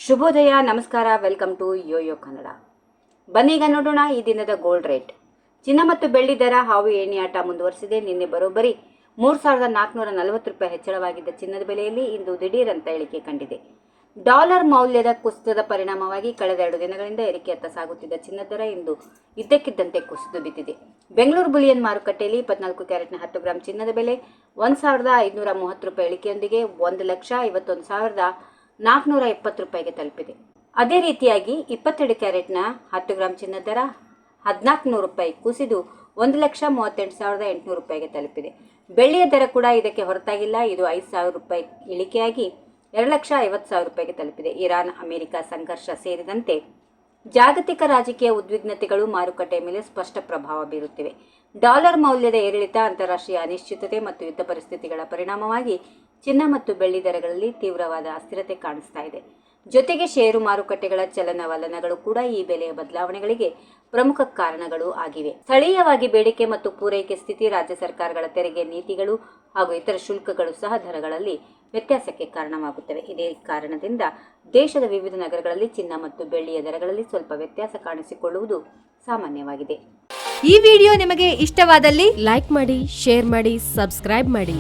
ಶುಭೋದಯ, ನಮಸ್ಕಾರ, welcome to Yoyo Kannada. ಬನ್ನೀಗ ನೋಡೋಣ ಈ ದಿನದ ಗೋಲ್ಡ್ ರೇಟ್. ಚಿನ್ನ ಮತ್ತು ಬೆಳ್ಳಿ ದರ ಹಾವು ಏಣಿಯಾಟ ಮುಂದುವರೆಸಿದೆ. ನಿನ್ನೆ ಬರೋಬ್ಬರಿ 3440 ರೂಪಾಯಿ ಹೆಚ್ಚಳವಾಗಿದ್ದ ಚಿನ್ನದ ಬೆಲೆಯಲ್ಲಿ ಇಂದು ದಿಢೀರ್ ಅಂತ ಇಳಿಕೆ ಕಂಡಿದೆ. ಡಾಲರ್ ಮೌಲ್ಯದ ಕುಸಿತದ ಪರಿಣಾಮವಾಗಿ ಕಳೆದ 2 ದಿನಗಳಿಂದ ಏರಿಕೆಯತ್ತ ಸಾಗುತ್ತಿದ್ದ ಚಿನ್ನದ ದರ ಇಂದು ಇದ್ದಕ್ಕಿದ್ದಂತೆ ಕುಸಿದು ಬಿದ್ದಿದೆ. ಬೆಂಗಳೂರು ಬುಲಿಯನ್ ಮಾರುಕಟ್ಟೆಯಲ್ಲಿ 24 ಕ್ಯಾರೆಟ್ನ 10 ಗ್ರಾಂ ಚಿನ್ನದ ಬೆಲೆ 1530 ರೂಪಾಯಿ ಇಳಿಕೆಯೊಂದಿಗೆ 1,51,470 ರೂಪಾಯಿಗೆ ತಲುಪಿದೆ. ಅದೇ ರೀತಿಯಾಗಿ 22 ಕ್ಯಾರೆಟ್ನ 10 ಗ್ರಾಂ ಚಿನ್ನದ ದರ 1400 ರೂಪಾಯಿ ಕುಸಿದು 1,38,800 ರೂಪಾಯಿಗೆ ತಲುಪಿದೆ. ಬೆಳ್ಳಿಯ ದರ ಕೂಡ ಇದಕ್ಕೆ ಹೊರತಾಗಿಲ್ಲ. ಇದು 5,000 ರೂಪಾಯಿ ಇಳಿಕೆಯಾಗಿ 2,50,000 ರೂಪಾಯಿಗೆ ತಲುಪಿದೆ. ಇರಾನ್ ಅಮೆರಿಕ ಸಂಘರ್ಷ ಸೇರಿದಂತೆ ಜಾಗತಿಕ ರಾಜಕೀಯ ಉದ್ವಿಗ್ನತೆಗಳು ಮಾರುಕಟ್ಟೆಯ ಮೇಲೆ ಸ್ಪಷ್ಟ ಪ್ರಭಾವ ಬೀರುತ್ತಿವೆ. ಡಾಲರ್ ಮೌಲ್ಯದ ಏರಿಳಿತ, ಅಂತಾರಾಷ್ಟ್ರೀಯ ಅನಿಶ್ಚಿತತೆ ಮತ್ತು ಯುದ್ಧ ಪರಿಸ್ಥಿತಿಗಳ ಪರಿಣಾಮವಾಗಿ ಚಿನ್ನ ಮತ್ತು ಬೆಳ್ಳಿ ದರಗಳಲ್ಲಿ ತೀವ್ರವಾದ ಅಸ್ಥಿರತೆ ಕಾಣಿಸ್ತಾ ಇದೆ. ಜೊತೆಗೆ ಷೇರು ಮಾರುಕಟ್ಟೆಗಳ ಚಲನವಲನಗಳು ಕೂಡ ಈ ಬೆಲೆಯ ಬದಲಾವಣೆಗಳಿಗೆ ಪ್ರಮುಖ ಕಾರಣಗಳು ಆಗಿವೆ. ಸ್ಥಳೀಯವಾಗಿ ಬೇಡಿಕೆ ಮತ್ತು ಪೂರೈಕೆ ಸ್ಥಿತಿ, ರಾಜ್ಯ ಸರ್ಕಾರಗಳ ತೆರಿಗೆ ನೀತಿಗಳು ಹಾಗೂ ಇತರ ಶುಲ್ಕಗಳು ಸಹ ದರಗಳಲ್ಲಿ ವ್ಯತ್ಯಾಸಕ್ಕೆ ಕಾರಣವಾಗುತ್ತವೆ. ಇದೇ ಕಾರಣದಿಂದ ದೇಶದ ವಿವಿಧ ನಗರಗಳಲ್ಲಿ ಚಿನ್ನ ಮತ್ತು ಬೆಳ್ಳಿಯ ದರಗಳಲ್ಲಿ ಸ್ವಲ್ಪ ವ್ಯತ್ಯಾಸ ಕಾಣಿಸಿಕೊಳ್ಳುವುದು ಸಾಮಾನ್ಯವಾಗಿದೆ. ಈ ವಿಡಿಯೋ ನಿಮಗೆ ಇಷ್ಟವಾದಲ್ಲಿ ಲೈಕ್ ಮಾಡಿ, ಶೇರ್ ಮಾಡಿ, ಸಬ್ಸ್ಕ್ರೈಬ್ ಮಾಡಿ.